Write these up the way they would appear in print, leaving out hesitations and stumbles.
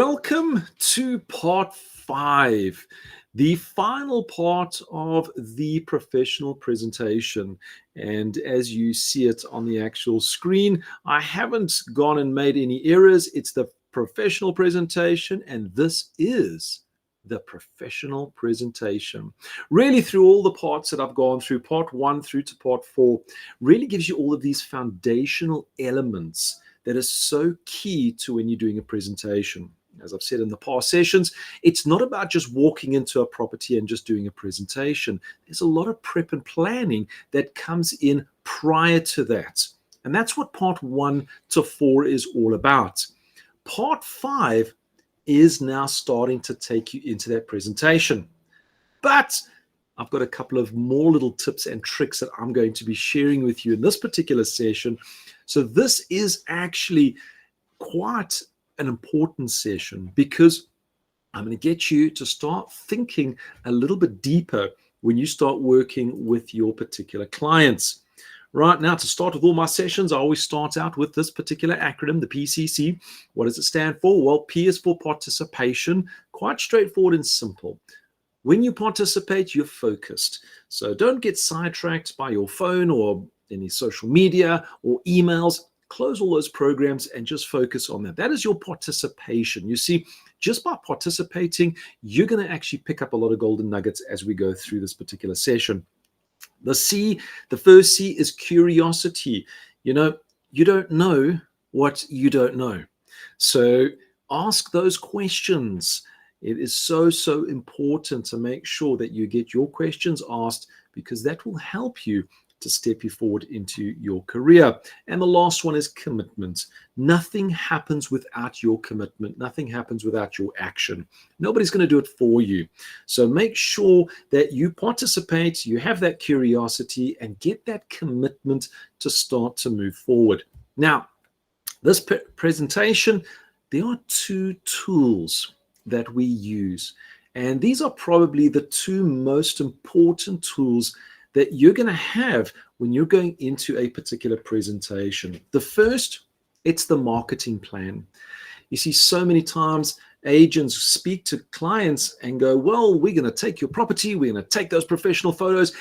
Welcome to part 5, the final part of the professional presentation. And as you see it on the actual screen, I haven't gone and made any errors. It's the professional presentation, and this is the professional presentation. Really, through all the parts that I've gone through, part 1 through to part 4, really gives you all of these foundational elements that is so key to when you're doing a presentation. As I've said in the past sessions, it's not about just walking into a property and just doing a presentation. There's a lot of prep and planning that comes in prior to that. And that's what part 1 to 4 is all about. Part 5 is now starting to take you into that presentation. But I've got a couple of more little tips and tricks that I'm going to be sharing with you in this particular session. So this is actually quite an important session because I'm going to get you to start thinking a little bit deeper when you start working with your particular clients. Right now, to start with all my sessions, I always start out with this particular acronym, the PCC. What does it stand for? Well, P is for participation, quite straightforward and simple. When you participate, you're focused. So don't get sidetracked by your phone or any social media or emails. Close all those programs and just focus on that. That is your participation. You see, just by participating, you're going to actually pick up a lot of golden nuggets as we go through this particular session. The C, the first C is curiosity. You know, you don't know what you don't know. So ask those questions. It is so important to make sure that you get your questions asked because that will help you to step you forward into your career. And the last one is commitment. Nothing happens without your commitment. Nothing happens without your action. Nobody's going to do it for you. So make sure that you participate, you have that curiosity, and get that commitment to start to move forward. Now, this presentation, there are 2 tools that we use. And these are probably the 2 most important tools that you're going to have when you're going into a particular presentation. The first, it's the marketing plan. You see, so many times agents speak to clients and go, well, we're going to take your property, we're going to take those professional photos,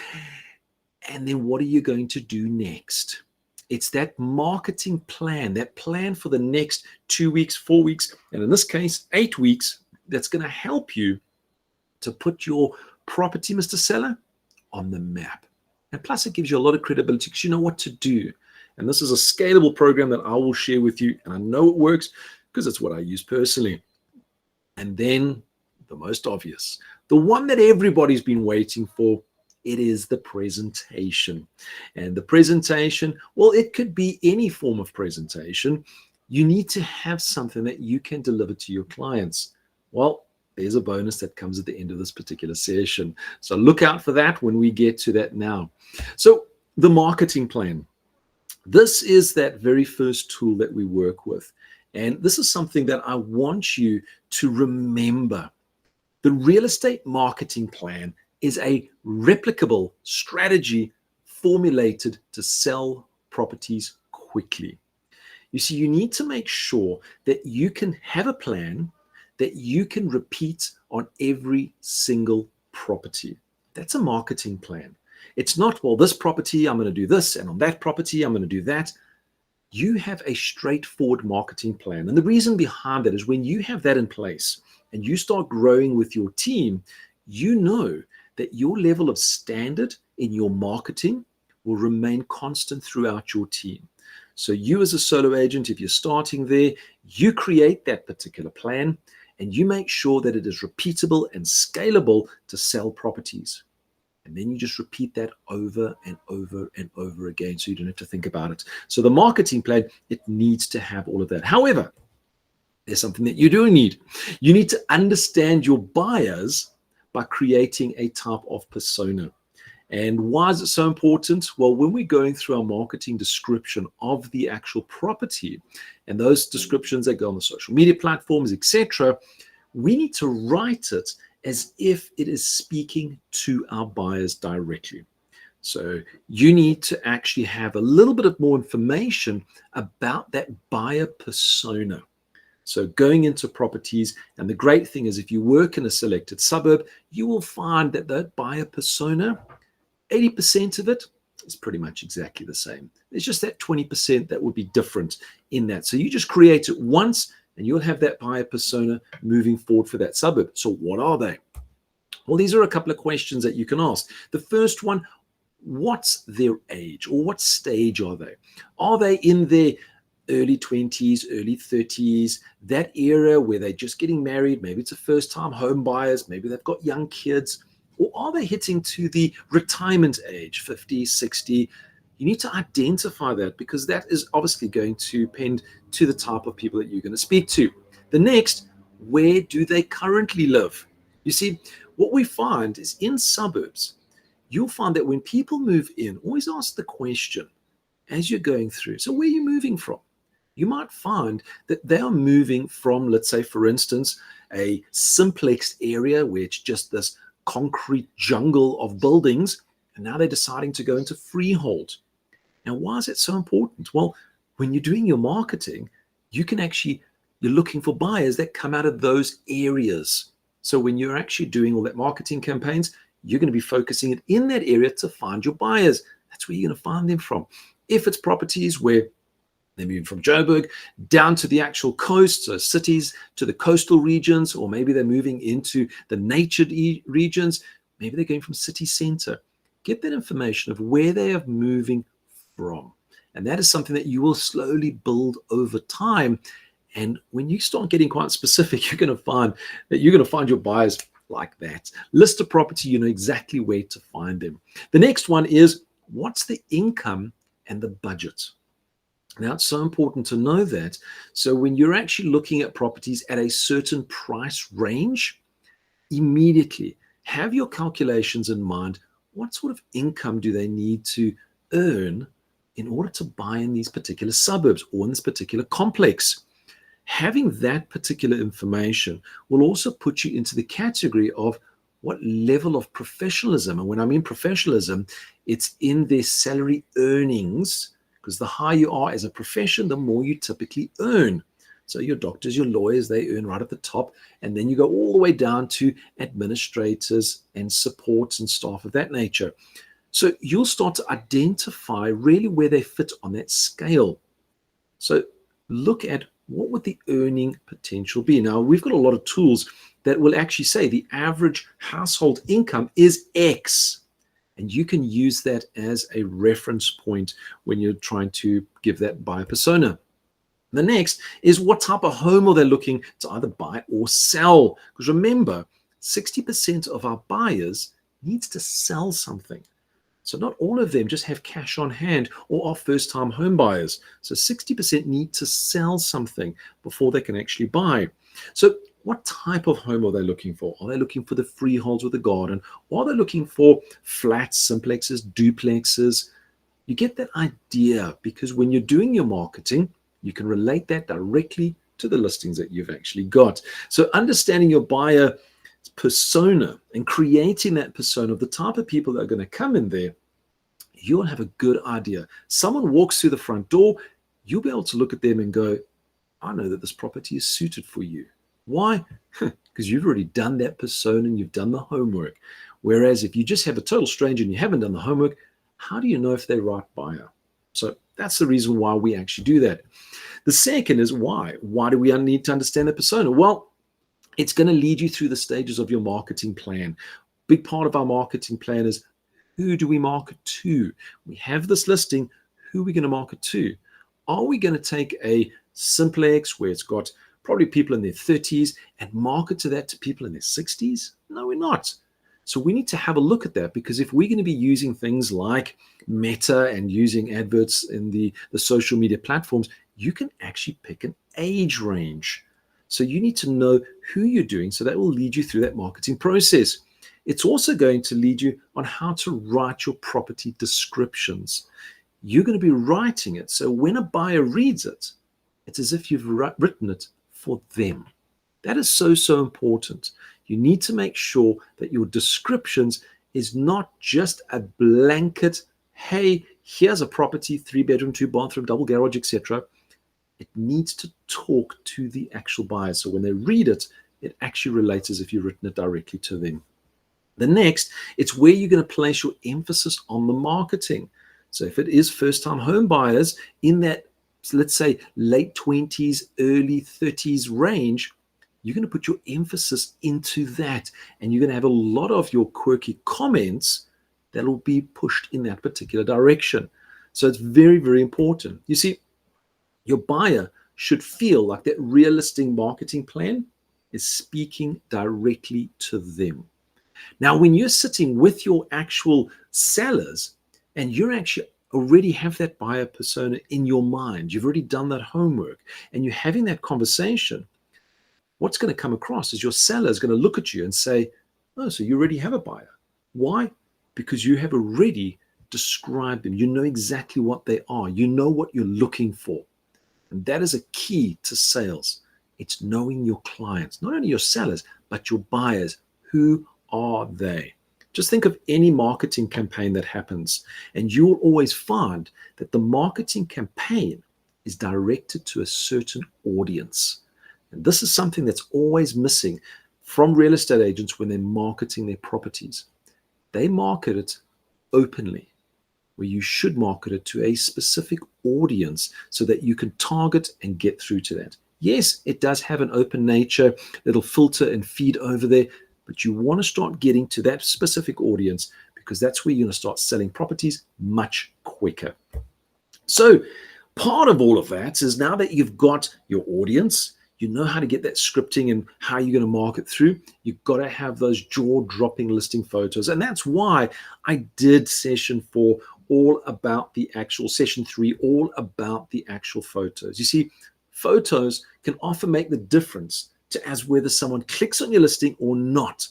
and then what are you going to do next? It's that marketing plan, that plan for the next 2 weeks, 4 weeks, and in this case, 8 weeks, that's going to help you to put your property, Mr. Seller, on the map. And plus it gives you a lot of credibility because you know what to do. And this is a scalable program that I will share with you. And I know it works because it's what I use personally. And then the most obvious, the one that everybody's been waiting for, it is the presentation. And the presentation, well, it could be any form of presentation. You need to have something that you can deliver to your clients. Well, there's a bonus that comes at the end of this particular session. So look out for that when we get to that now. So the marketing plan. This is that very first tool that we work with. And this is something that I want you to remember. The real estate marketing plan is a replicable strategy formulated to sell properties quickly. You see, you need to make sure that you can have a plan that you can repeat on every single property. That's a marketing plan. It's not, well, this property, I'm going to do this, and on that property, I'm going to do that. You have a straightforward marketing plan. And the reason behind that is when you have that in place and you start growing with your team, you know that your level of standard in your marketing will remain constant throughout your team. So you as a solo agent, if you're starting there, you create that particular plan and you make sure that it is repeatable and scalable to sell properties. And then you just repeat that over and over and over again so you don't have to think about it. So the marketing plan, it needs to have all of that. However, there's something that you do need. You need to understand your buyers by creating a type of persona. And why is it so important? Well, when we're going through our marketing description of the actual property and those descriptions that go on the social media platforms, etc., we need to write it as if it is speaking to our buyers directly. So you need to actually have a little bit of more information about that buyer persona. So going into properties, and the great thing is if you work in a selected suburb, you will find that the buyer persona, 80% of it is pretty much exactly the same. There's just that 20% that would be different in that. So you just create it once and you'll have that buyer persona moving forward for that suburb. So what are they? Well, these are a couple of questions that you can ask. The first one, what's their age, or what stage are they? Are they in their early 20s, early 30s, that era where they're just getting married? Maybe it's a first-time home buyers, maybe they've got young kids. Or are they hitting to the retirement age, 50, 60? You need to identify that, because that is obviously going to depend to the type of people that you're going to speak to. The next, where do they currently live? You see, what we find is in suburbs, you'll find that when people move in, always ask the question as you're going through, so where are you moving from? You might find that they are moving from, let's say, for instance, a simplex area where it's just this concrete jungle of buildings, and now they're deciding to go into freehold. Now, why is it so important? Well, when you're doing your marketing, you're looking for buyers that come out of those areas. So when you're actually doing all that marketing campaigns, you're going to be focusing it in that area to find your buyers. That's where you're going to find them from. If it's properties where they're moving from Joburg down to the actual coast, so cities to the coastal regions, or maybe they're moving into the natured regions, maybe they're going from city center. Get that information of where they are moving from. And that is something that you will slowly build over time. And when you start getting quite specific, you're going to find your buyers like that. List a property, you know exactly where to find them. The next one is, what's the income and the budget? Now, it's so important to know that. So when you're actually looking at properties at a certain price range, immediately have your calculations in mind. What sort of income do they need to earn in order to buy in these particular suburbs or in this particular complex? Having that particular information will also put you into the category of what level of professionalism. And when I mean professionalism, it's in their salary earnings, because the higher you are as a profession, the more you typically earn. So your doctors, your lawyers, they earn right at the top. And then you go all the way down to administrators and supports and staff of that nature. So you'll start to identify really where they fit on that scale. So look at what would the earning potential be. Now, we've got a lot of tools that will actually say the average household income is X. And you can use that as a reference point when you're trying to give that buyer persona. The next is, what type of home are they looking to either buy or sell? Because remember, 60% of our buyers needs to sell something. So not all of them just have cash on hand or are first-time home buyers. So 60% need to sell something before they can actually buy. So what type of home are they looking for? Are they looking for the freeholds with the garden? Or are they looking for flats, simplexes, duplexes? You get that idea, because when you're doing your marketing, you can relate that directly to the listings that you've actually got. So understanding your buyer persona and creating that persona of the type of people that are going to come in there, you'll have a good idea. Someone walks through the front door, you'll be able to look at them and go, I know that this property is suited for you. Why? Because you've already done that persona and you've done the homework. Whereas if you just have a total stranger and you haven't done the homework, how do you know if they're right buyer? So that's the reason why we actually do that. The second is why. Why do we need to understand the persona? Well, it's going to lead you through the stages of your marketing plan. Big part of our marketing plan is, who do we market to? We have this listing, who are we going to market to? Are we going to take a simplex where it's got probably people in their 30s and market to that to people in their 60s? No, we're not. So we need to have a look at that, because if we're going to be using things like Meta and using adverts in the social media platforms, you can actually pick an age range. So you need to know who you're doing, so that will lead you through that marketing process. It's also going to lead you on how to write your property descriptions. You're going to be writing it, so when a buyer reads it, it's as if you've written it for them. That is so, so important. You need to make sure that your descriptions is not just a blanket, hey, here's a property, 3-bedroom, 2-bathroom, double garage, etc. It needs to talk to the actual buyer. So when they read it, it actually relates as if you've written it directly to them. The next, it's where you're going to place your emphasis on the marketing. So if it is first-time home buyers in that, let's say, late 20s, early 30s range, you're going to put your emphasis into that. And you're going to have a lot of your quirky comments that will be pushed in that particular direction. So it's very, very important. You see, your buyer should feel like that realistic marketing plan is speaking directly to them. Now, when you're sitting with your actual sellers and you're actually already have that buyer persona in your mind, you've already done that homework, and you're having that conversation, what's going to come across is your seller is going to look at you and say, oh, so you already have a buyer. Why? Because you have already described them. You know exactly what they are. You know what you're looking for. And that is a key to sales. It's knowing your clients, not only your sellers, but your buyers. Who are they? Just think of any marketing campaign that happens, and you'll always find that the marketing campaign is directed to a certain audience. And this is something that's always missing from real estate agents when they're marketing their properties. They market it openly, where you should market it to a specific audience so that you can target and get through to that. Yes, it does have an open nature. It'll filter and feed over there, but you want to start getting to that specific audience because that's where you're going to start selling properties much quicker. So part of all of that is now that you've got your audience, you know how to get that scripting and how you're going to market through. You've got to have those jaw-dropping listing photos. And that's why I did session 4 all about the actual, session 3 all about the actual photos. You see, photos can often make the difference to as whether someone clicks on your listing or not.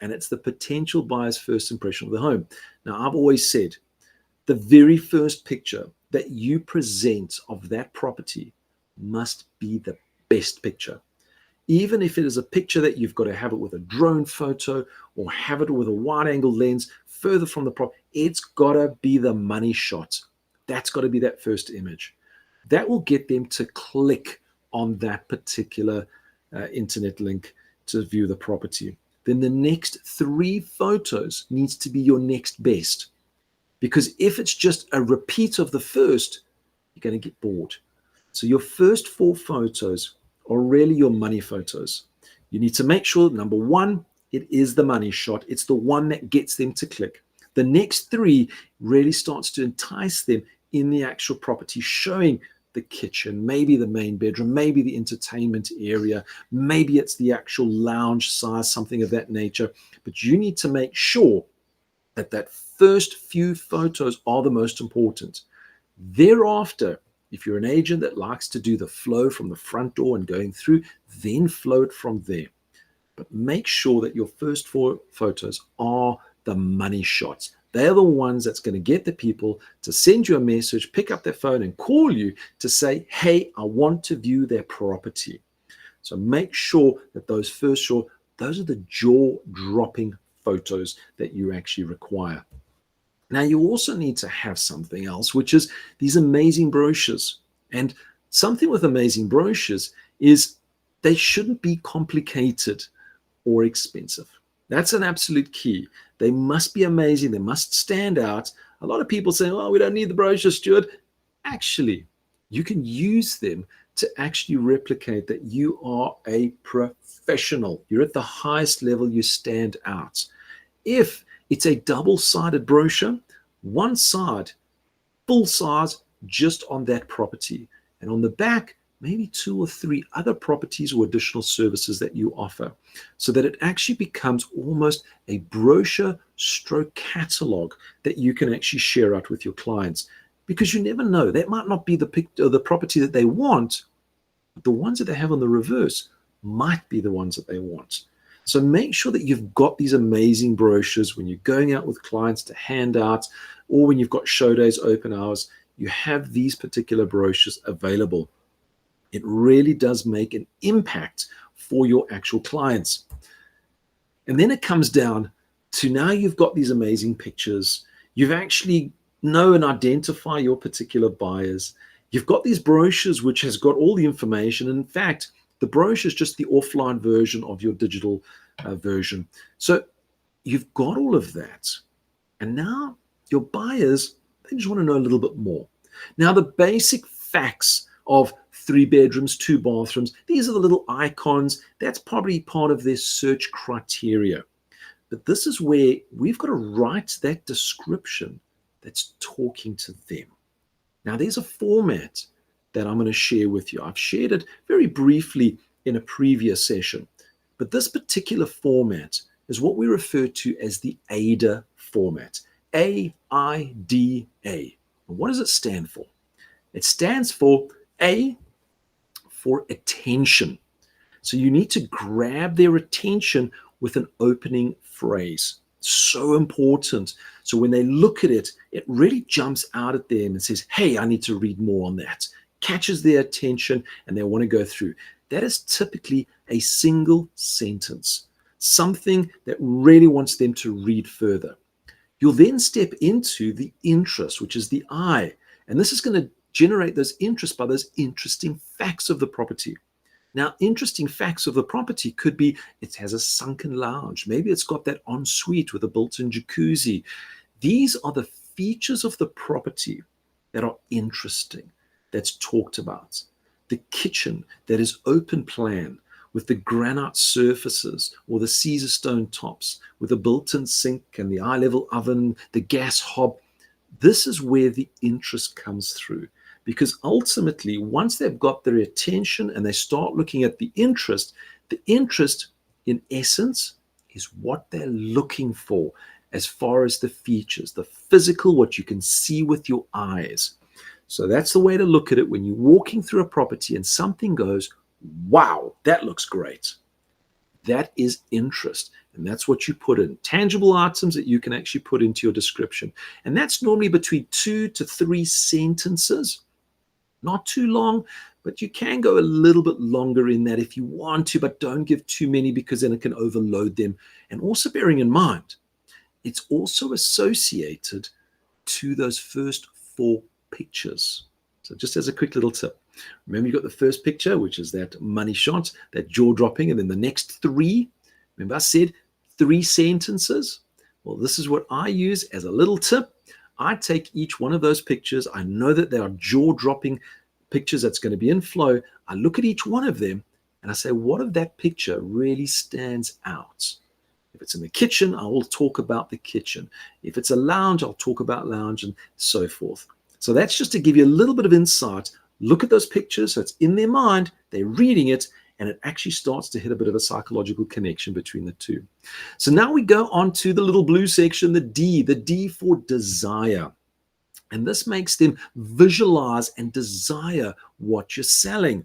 And it's the potential buyer's first impression of the home. Now, I've always said the very first picture that you present of that property must be the best picture. Even if it is a picture that you've got to have it with a drone photo or have it with a wide angle lens further from the property, it's got to be the money shot. That's got to be that first image. That will get them to click on that particular internet link to view the property. Then the next 3 photos needs to be your next best. Because if it's just a repeat of the first, you're going to get bored. So your first 4 photos are really your money photos. You need to make sure, number 1, it is the money shot. It's the one that gets them to click. The next 3 really starts to entice them in the actual property, showing the kitchen, maybe the main bedroom, maybe the entertainment area, maybe it's the actual lounge size, something of that nature. But you need to make sure that that first few photos are the most important. Thereafter, if you're an agent that likes to do the flow from the front door and going through, then flow it from there. But make sure that your first 4 photos are the money shots. They're the ones that's going to get the people to send you a message, pick up their phone and call you to say, hey, I want to view their property. So make sure that those first shot, those are the jaw-dropping photos that you actually require. Now, you also need to have something else, which is these amazing brochures. And something with amazing brochures is they shouldn't be complicated or expensive. That's an absolute key. They must be amazing. They must stand out. A lot of people say, oh, we don't need the brochure, Stuart. Actually, you can use them to actually replicate that you are a professional. You're at the highest level, you stand out. If it's a double-sided brochure, one side, full size, just on that property. And on the back, maybe 2 or 3 other properties or additional services that you offer, so that it actually becomes almost a brochure stroke catalog that you can actually share out with your clients. Because you never know, that might not be the property that they want, but the ones that they have on the reverse might be the ones that they want. So make sure that you've got these amazing brochures when you're going out with clients to hand out, or when you've got show days, open hours, you have these particular brochures available. It really does make an impact for your actual clients. And then it comes down to, now you've got these amazing pictures. You've actually know and identify your particular buyers. You've got these brochures which has got all the information. In fact, the brochure is just the offline version of your digital version. So you've got all of that. And now your buyers, they just want to know a little bit more. Now, the basic facts of 3 bedrooms, 2 bathrooms, these are the little icons. That's probably part of their search criteria. But this is where we've got to write that description that's talking to them. Now, there's a format that I'm going to share with you. I've shared it very briefly in a previous session. But this particular format is what we refer to as the AIDA format. AIDA. What does it stand for? It stands for A, for attention. So you need to grab their attention with an opening phrase. So important. So when they look at it, it really jumps out at them and says, hey, I need to read more on that. Catches their attention and they want to go through. That is typically a single sentence, something that really wants them to read further. You'll then step into the interest, which is the I. And this is going to generate those interests by those interesting facts of the property. Now, interesting facts of the property could be it has a sunken lounge. Maybe it's got that ensuite with a built-in jacuzzi. These are the features of the property that are interesting, that's talked about. The kitchen that is open plan with the granite surfaces or the Caesar stone tops with a built-in sink and the eye-level oven, the gas hob. This is where the interest comes through. Because ultimately, once they've got their attention and they start looking at the interest in essence is what they're looking for as far as the features, the physical, what you can see with your eyes. So that's the way to look at it when you're walking through a property and something goes, wow, that looks great. That is interest. And that's what you put in. Tangible items that you can actually put into your description. And that's normally between 2 to 3 sentences. Not too long, but you can go a little bit longer in that if you want to, but don't give too many because then it can overload them. And also bearing in mind, it's also associated to those first 4 pictures. So just as a quick little tip, remember you got the first picture, which is that money shot, that jaw dropping, and then the next 3. Remember I said 3 sentences? Well, this is what I use as a little tip. I take each one of those pictures. I know that they are jaw-dropping pictures that's going to be in flow. I look at each one of them and I say, what of that picture really stands out? If it's in the kitchen, I will talk about the kitchen. If it's a lounge, I'll talk about lounge and so forth. So that's just to give you a little bit of insight. Look at those pictures. So it's in their mind. They're reading it. And it actually starts to hit a bit of a psychological connection between the two. So now we go on to the little blue section, the D for desire. And this makes them visualize and desire what you're selling.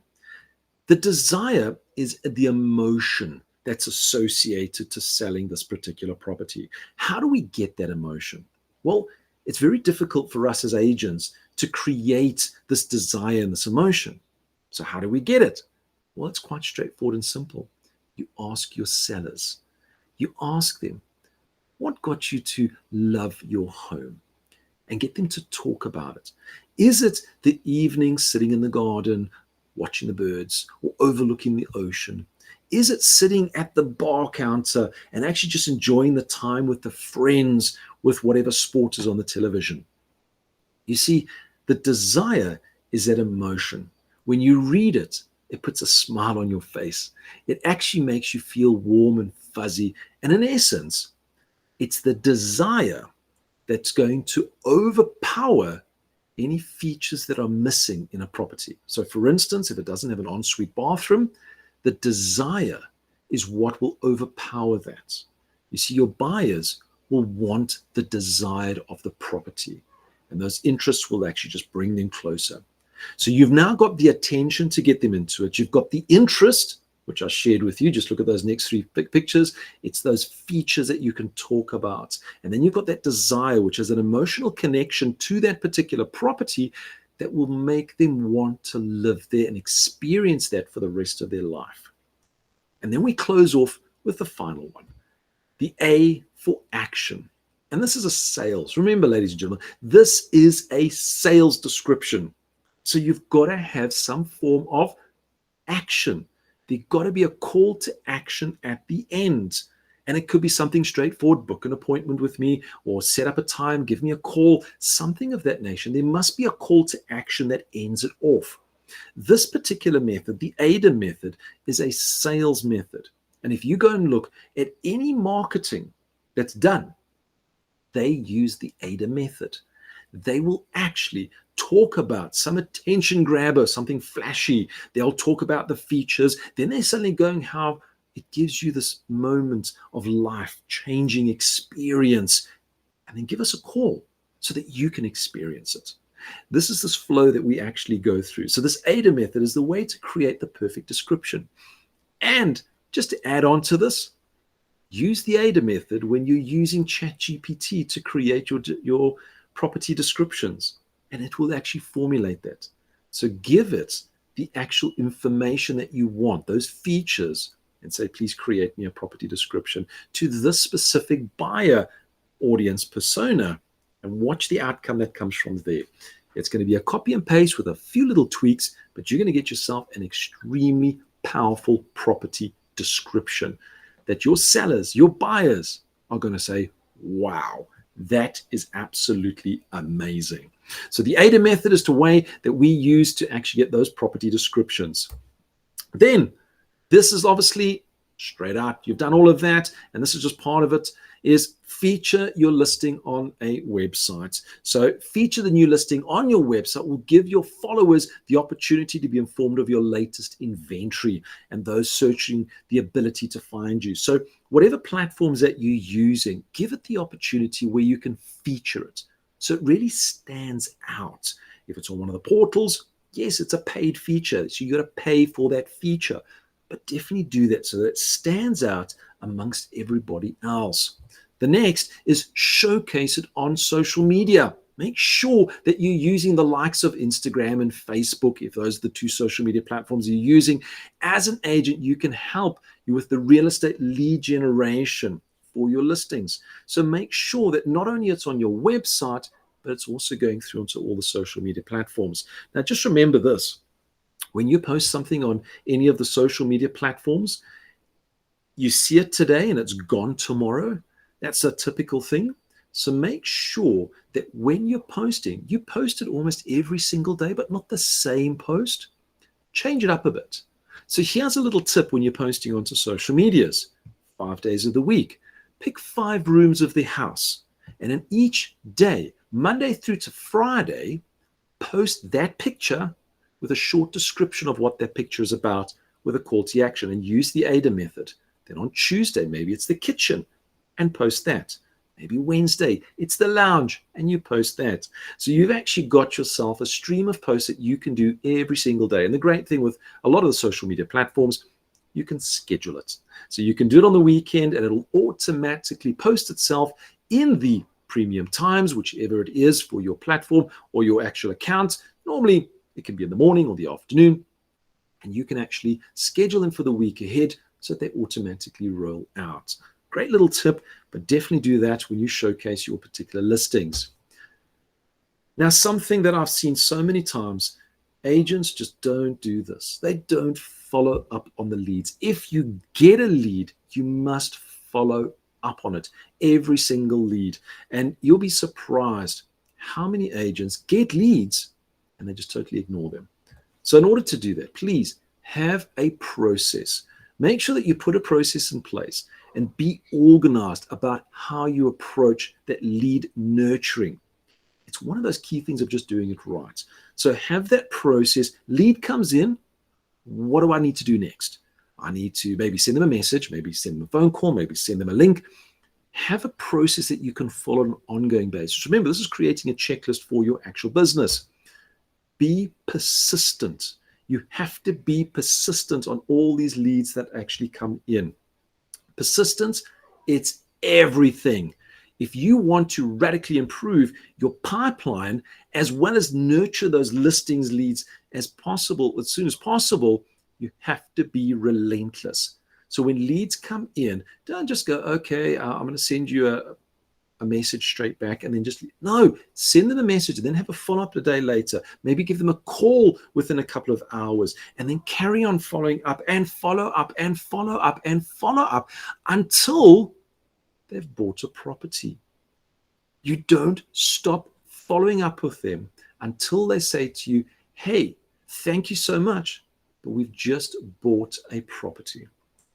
The desire is the emotion that's associated to selling this particular property. How do we get that emotion? Well, it's very difficult for us as agents to create this desire and this emotion. So how do we get it? Well, it's quite straightforward and simple. You ask your sellers. You ask them, what got you to love your home? And get them to talk about it. Is it the evening sitting in the garden, watching the birds, or overlooking the ocean? Is it sitting at the bar counter and actually just enjoying the time with the friends, with whatever sport is on the television? You see, the desire is that emotion. When you read it, it puts a smile on your face. It actually makes you feel warm and fuzzy. And in essence, it's the desire that's going to overpower any features that are missing in a property. So for instance, if it doesn't have an ensuite bathroom, the desire is what will overpower that. You see, your buyers will want the desired of the property. And those interests will actually just bring them closer. So you've now got the attention to get them into it. You've got the interest, which I shared with you. Just look at those next 3 pictures. It's those features that you can talk about. And then you've got that desire, which is an emotional connection to that particular property that will make them want to live there and experience that for the rest of their life. And then we close off with the final one, the A for action. And this is a sales. Remember, ladies and gentlemen, this is a sales description. So you've got to have some form of action. There's got to be a call to action at the end. And it could be something straightforward: book an appointment with me, or set up a time, give me a call, something of that nation. There must be a call to action that ends it off. This particular method, the AIDA method, is a sales method. And if you go and look at any marketing that's done, they use the AIDA method. They will actually talk about some attention grabber, something flashy. They'll talk about the features. Then they're suddenly going how it gives you this moment of life-changing experience. And then give us a call so that you can experience it. This is this flow that we actually go through. So this AIDA method is the way to create the perfect description. And just to add on to this, use the AIDA method when you're using ChatGPT to create your property descriptions, and it will actually formulate that. So give it the actual information that you want, those features, and say, please create me a property description to this specific buyer audience persona, and watch the outcome that comes from there. It's going to be a copy and paste with a few little tweaks, but you're going to get yourself an extremely powerful property description that your sellers, your buyers are going to say, wow, that is absolutely amazing. So the AIDA method is the way that we use to actually get those property descriptions. Then this is obviously straight out. You've done all of that, and this is just part of it, is feature your listing on a website. So feature the new listing on your website will give your followers the opportunity to be informed of your latest inventory, and those searching the ability to find you. So whatever platforms that you're using, give it the opportunity where you can feature it so it really stands out. If it's on one of the portals, yes, it's a paid feature, so you got to pay for that feature, but definitely do that so that it stands out amongst everybody else. The next is showcase it on social media. Make sure that you're using the likes of Instagram and Facebook, if those are the two social media platforms you're using. As an agent, you can help you with the real estate lead generation for your listings. So make sure that not only it's on your website, but it's also going through onto all the social media platforms. Now, just remember this. When you post something on any of the social media platforms, you see it today and it's gone tomorrow. That's a typical thing. So make sure that when you're posting, you post it almost every single day, but not the same post. Change it up a bit. So here's a little tip when you're posting onto social medias. 5 days of the week, pick 5 rooms of the house. And in each day, Monday through to Friday, post that picture with a short description of what that picture is about with a call to action, and use the AIDA method. Then on Tuesday, maybe it's the kitchen, and post that. Maybe Wednesday, it's the lounge, and you post that. So you've actually got yourself a stream of posts that you can do every single day. And the great thing with a lot of the social media platforms, you can schedule it. So you can do it on the weekend, and it'll automatically post itself in the premium times, whichever it is for your platform or your actual account. Normally, it can be in the morning or the afternoon, and you can actually schedule them for the week ahead so that they automatically roll out. Great little tip, but definitely do that when you showcase your particular listings. Now, something that I've seen so many times, agents just don't do this. They don't follow up on the leads. If you get a lead, you must follow up on it, every single lead. And you'll be surprised how many agents get leads and they just totally ignore them. So in order to do that, please have a process. Make sure that you put a process in place and be organized about how you approach that lead nurturing. It's one of those key things of just doing it right. So have that process. Lead comes in. What do I need to do next? I need to maybe send them a message, maybe send them a phone call, maybe send them a link. Have a process that you can follow on an ongoing basis. Remember, this is creating a checklist for your actual business. Be persistent. You have to be persistent on all these leads that actually come in. Persistence, it's everything. If you want to radically improve your pipeline as well as nurture those listings leads as possible, as soon as possible, you have to be relentless. So when leads come in, don't just go, okay, I'm going to send you a message straight back and then just, no, send them a message and then have a follow-up a day later. Maybe give them a call within a couple of hours and then carry on following up and follow up and follow up and follow up until they've bought a property. You don't stop following up with them until they say to you, hey, thank you so much, but we've just bought a property.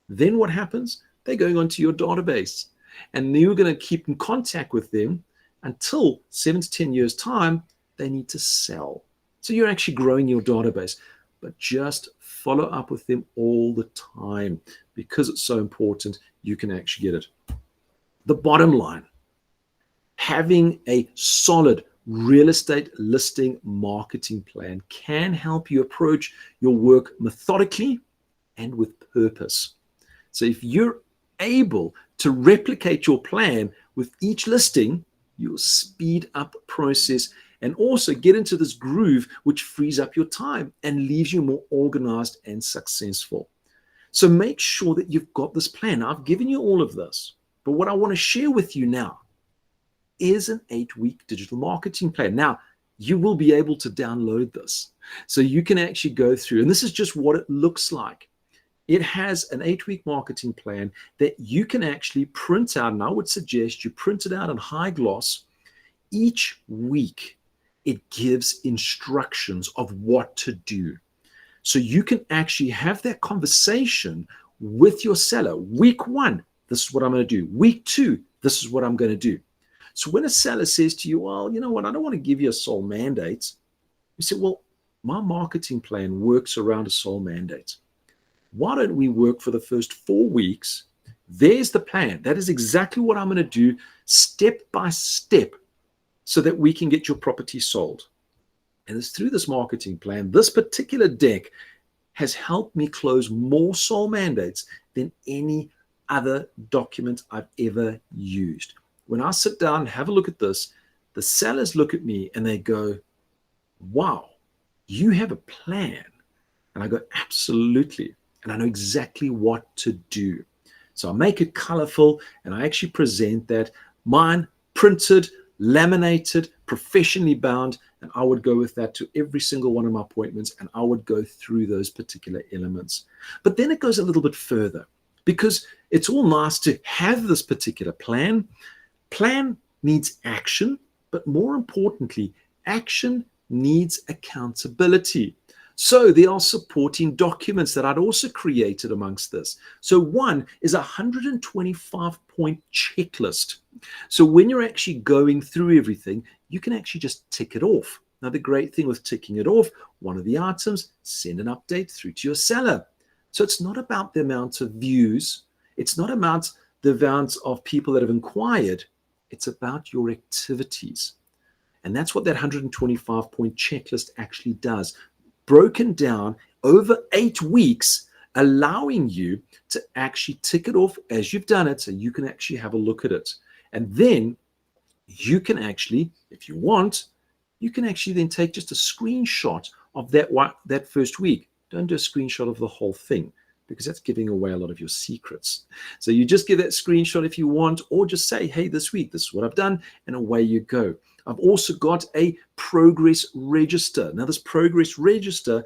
Then what happens? They're going onto your database and you're going to keep in contact with them until 7 to 10 years time, they need to sell. So you're actually growing your database, but just follow up with them all the time because it's so important. You can actually get it. The bottom line, having a solid real estate listing marketing plan can help you approach your work methodically and with purpose. So if you're able to replicate your plan with each listing, you'll speed up the process and also get into this groove which frees up your time and leaves you more organized and successful. So make sure that you've got this plan. Now, I've given you all of this, but what I want to share with you now is an 8-week digital marketing plan. Now, you will be able to download this. So you can actually go through, and this is just what it looks like. It has an 8-week marketing plan that you can actually print out, and I would suggest you print it out in high gloss. Each week, it gives instructions of what to do. So you can actually have that conversation with your seller. Week 1, this is what I'm going to do. Week 2, this is what I'm going to do. So when a seller says to you, well, you know what, I don't want to give you a sole mandate. You say, well, my marketing plan works around a sole mandate. Why don't we work for the first 4 weeks? There's the plan. That is exactly what I'm going to do step by step so that we can get your property sold. And it's through this marketing plan, this particular deck has helped me close more sole mandates than any other document I've ever used. When I sit down and have a look at this, the sellers look at me and they go, wow, you have a plan. And I go, absolutely. And I know exactly what to do. So I make it colorful and I actually present that. Mine printed, laminated, professionally bound, and I would go with that to every single one of my appointments and I would go through those particular elements. But then it goes a little bit further because it's all nice to have this particular plan. Plan needs action, but more importantly, action needs accountability. So there are supporting documents that I'd also created amongst this. So one is a 125-point checklist. So when you're actually going through everything, you can actually just tick it off. Now, the great thing with ticking it off, one of the items, send an update through to your seller. So it's not about the amount of views. It's not about the amount of people that have inquired. It's about your activities. And that's what that 125-point checklist actually does. Broken down over 8 weeks, allowing you to actually tick it off as you've done it so you can actually have a look at it. And then you can actually, if you want, you can actually then take just a screenshot of that first week. Don't do a screenshot of the whole thing because that's giving away a lot of your secrets. So you just give that screenshot if you want, or just say, hey, this week, this is what I've done, and away you go. I've also got a progress register. Now, this progress register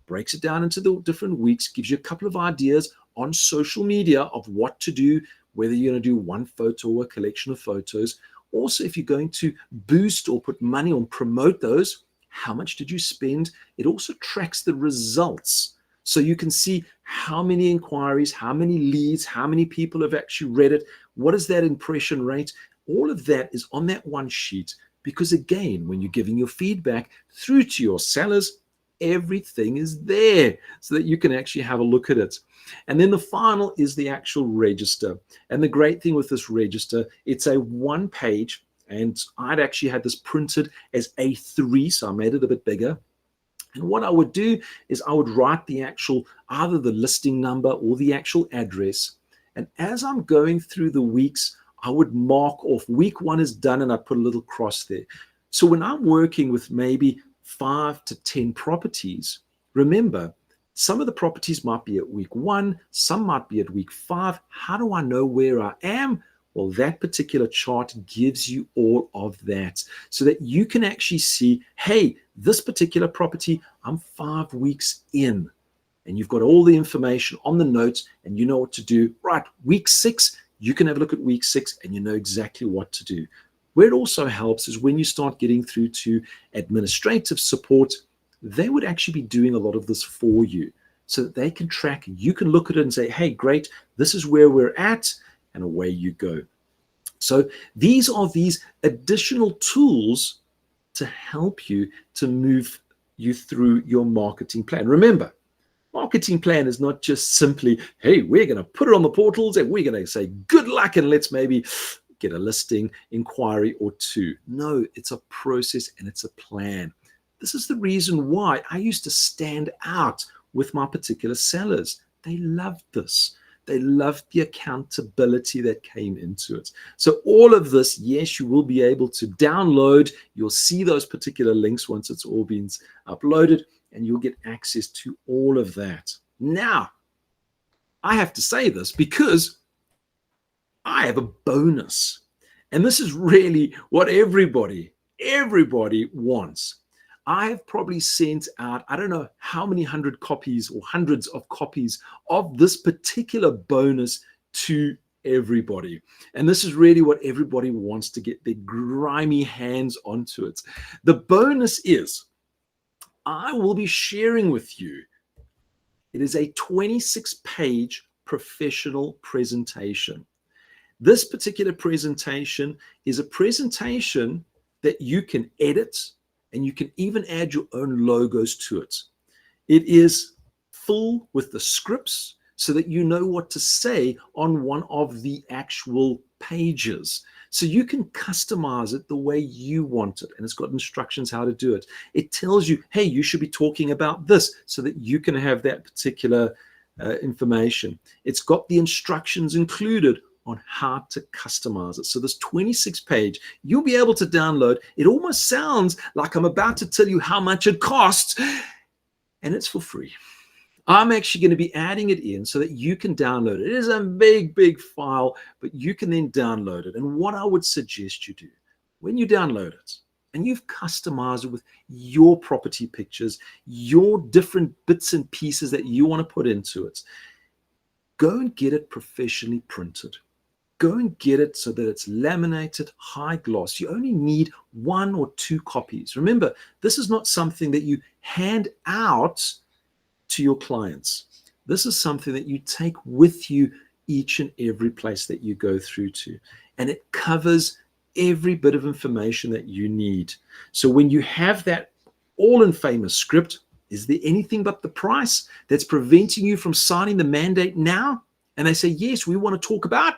breaks it down into the different weeks, gives you a couple of ideas on social media of what to do, whether you're going to do one photo or a collection of photos. Also, if you're going to boost or put money on promote those, how much did you spend? It also tracks the results. So you can see how many inquiries, how many leads, how many people have actually read it. What is that impression rate? All of that is on that one sheet. Because again, when you're giving your feedback through to your sellers, everything is there so that you can actually have a look at it. And then the final is the actual register. And the great thing with this register, it's a 1-page, and I'd actually had this printed as A3, so I made it a bit bigger. And what I would do is I would write the actual, either the listing number or the actual address. And as I'm going through the weeks, I would mark off week 1 is done and I put a little cross there. So when I'm working with maybe 5 to 10 properties, remember, some of the properties might be at week 1, some might be at week 5. How do I know where I am? Well, that particular chart gives you all of that so that you can actually see, hey, this particular property, I'm 5 weeks in. And you've got all the information on the notes and you know what to do. Right, week 6, you can have a look at week 6 and you know exactly what to do. Where it also helps is when you start getting through to administrative support, they would actually be doing a lot of this for you so that they can track. You can look at it and say, hey, great, this is where we're at, and away you go. So these are these additional tools to help you to move you through your marketing plan. Remember, marketing plan is not just simply, hey, we're going to put it on the portals and we're going to say good luck and let's maybe get a listing inquiry or 2. No, it's a process and it's a plan. This is the reason why I used to stand out with my particular sellers. They loved this. They loved the accountability that came into it. So all of this, yes, you will be able to download. You'll see those particular links once it's all been uploaded, and you'll get access to all of that. Now, I have to say this because I have a bonus. And this is really what everybody wants. I have probably sent out, I don't know how many hundred copies or hundreds of copies of this particular bonus to everybody. And this is really what everybody wants to get their grimy hands onto it. The bonus is, I will be sharing with you, it is a 26-page professional presentation. This particular presentation is a presentation that you can edit, and you can even add your own logos to it. It is full with the scripts so that you know what to say on one of the actual pages. So you can customize it the way you want it. And it's got instructions how to do it. It tells you, hey, you should be talking about this so that you can have that particular information. It's got the instructions included on how to customize it. So this 26-page, you'll be able to download. It almost sounds like I'm about to tell you how much it costs, and it's for free. I'm actually going to be adding it in so that you can download it. It is a big file, but you can then download it. And what I would suggest you do, when you download it, and you've customized it with your property pictures, your different bits and pieces that you want to put into it, go and get it professionally printed. Go and get it so that it's laminated, high gloss. You only need 1 or 2 copies. Remember, this is not something that you hand out to your clients. This is something that you take with you each and every place that you go through to. And it covers every bit of information that you need. So when you have that all in famous script, is there anything but the price that's preventing you from signing the mandate now? And they say, yes, we want to talk about.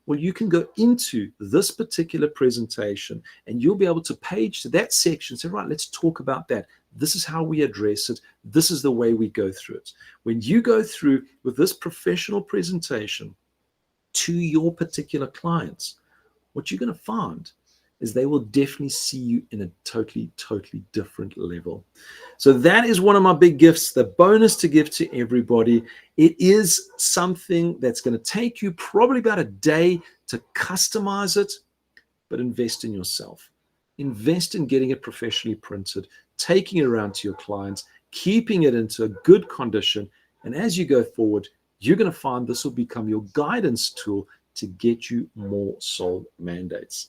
Well, you can go into this particular presentation and you'll be able to page to that section and say, right, let's talk about that. This is how we address it. This is the way we go through it. When you go through with this professional presentation to your particular clients, what you're going to find is they will definitely see you in a totally different level. So that is one of my big gifts, the bonus to give to everybody. It is something that's going to take you probably about a day to customize it, but invest in yourself. Invest in getting it professionally printed, taking it around to your clients, keeping it into a good condition. And as you go forward, you're going to find this will become your guidance tool to get you more sold mandates.